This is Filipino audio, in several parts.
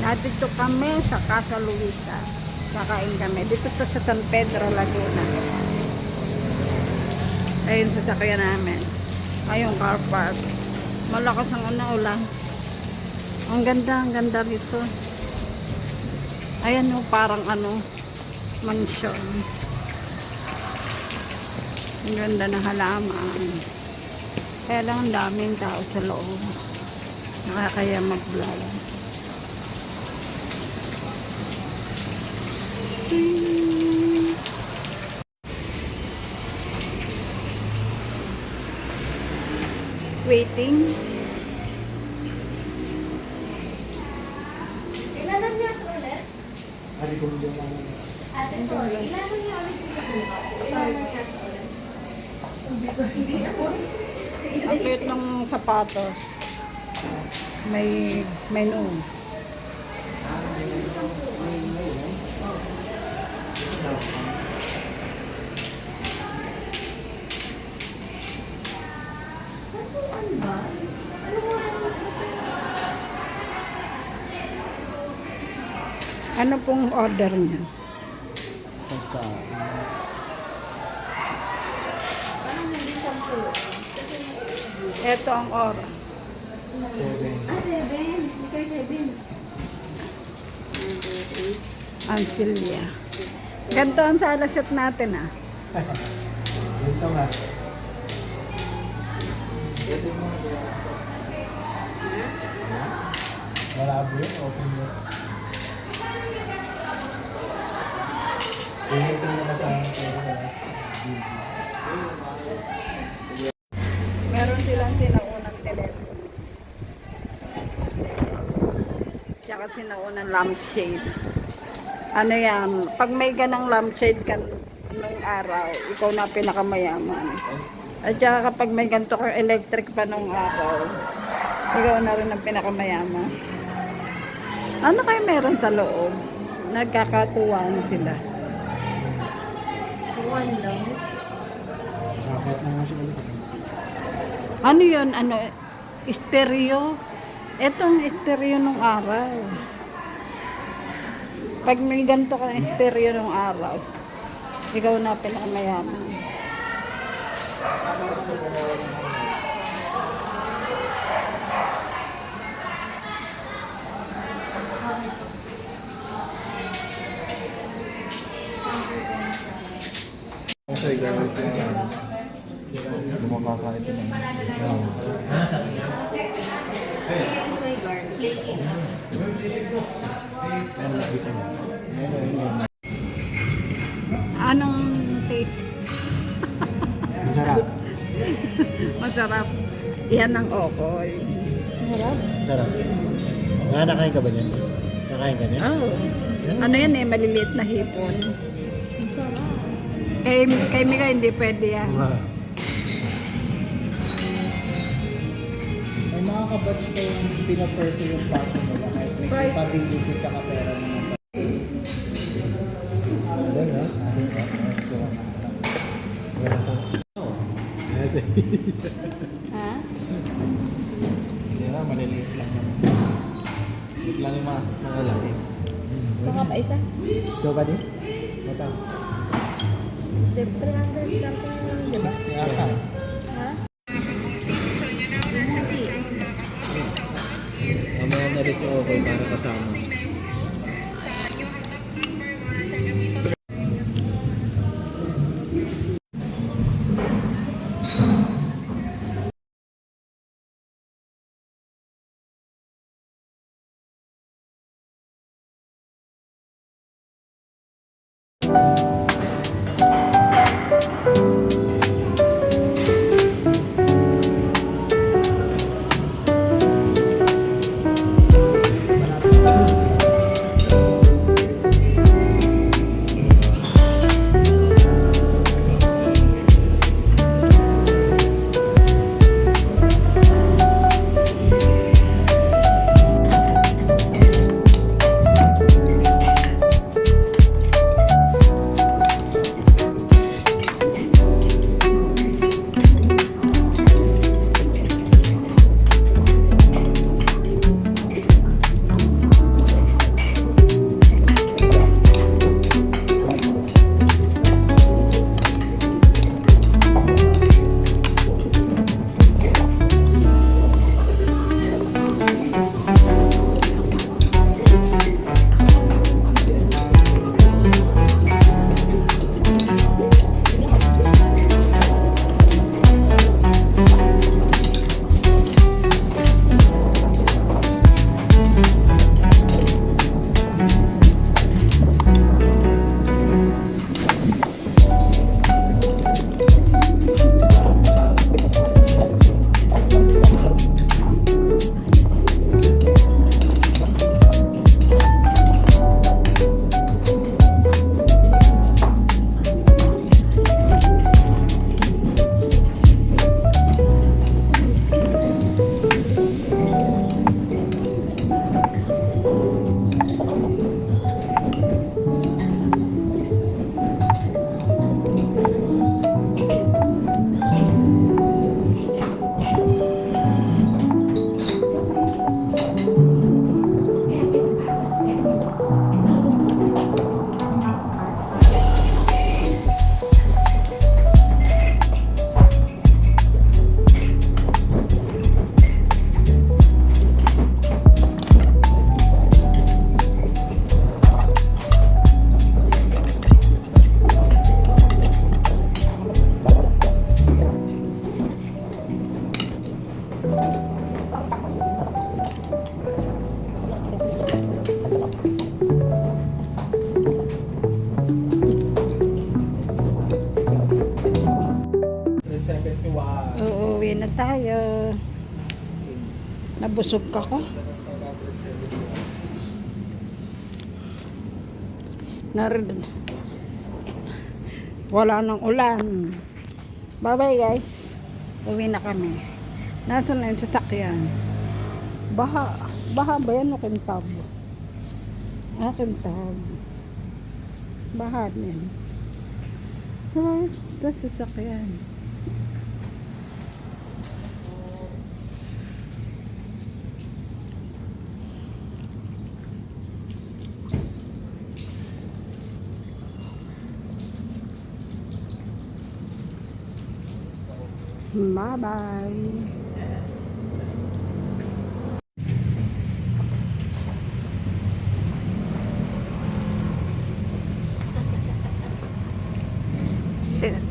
Dito kami sa Casa Luisa. Kakain kami. Dito to sa San Pedro, Laguna. Ayun sa sakyan namin. Ayun, car park. Malakas ang ulan. Ang ganda rito. Ayan o, parang mansion. Ang ganda ng halaman. Kaya lang ang daming tao sa loob. Nakakaya mag-vlog. Waiting. Ilan niya ulit? Ate, sorry. Ilan niya ulit dito sa lipa? Ilan niya ulit? Ang cute ng sapatos. May menu. Ano pong order niya? Parang hindi 10. Ito ang oras. 7. Ikaw 7. Ancilia. Ganito ang salasat natin ah. Ito nga. Malabo yun, open yun. Ito na sa Meron silang sinaunang telepono. Tsaka sinaunang lampshade. Ano yan? Pag may ganang lampshade ka nung araw, ikaw na pinakamayaman. At saka kapag may ganito kang electric pa nung araw, ikaw na rin ang pinakamayaman. Ano kayo meron sa loob? Nagkakatuwaan sila. One lang. Dapat na nga siya ulit. Ano yun? Stereo? Etong stereo nung araw. Pag may ganito kang stereo nung araw, ikaw na pinakamayaman. Kasi gamit yung lumabaka ito ng Soy garlic. Anong taste? Masarap. Masarap. Yan ang okoy. Masarap? Masarap. Nakain ka ba niyan? Nakain ka niyan? Oh. Ano yan eh, maliliit na hipon. Masarap. Kay Mika hindi pwede yan. May mga kabatch kayong pinaperse yung passion nila kahit may pability ka ka pera naman. Ayan ha? Yes. Ha? Hindi na, maliliit lang naman. Liit lang yung mga laki. Baka pa isa? So ba din? Mata. 300 something, di ba? 60 ata. Ha? Mamaya na rin yung okay para kasama. busog ka ko. Narid. Wala nang ulan. Bye-bye guys. Uwi na kami. Nasaan na yung sasakyan? Baha. Baha ba yan o kintab? Kintab. Baha din. Ito sasakyan. Bye-bye.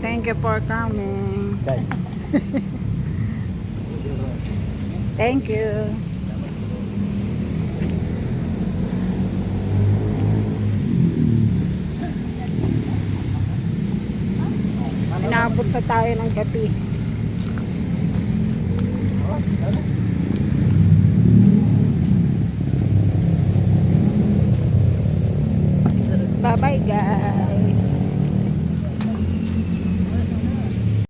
Thank you for coming. Thank you. Inaabot na tayo ng gabi. Bye-bye guys.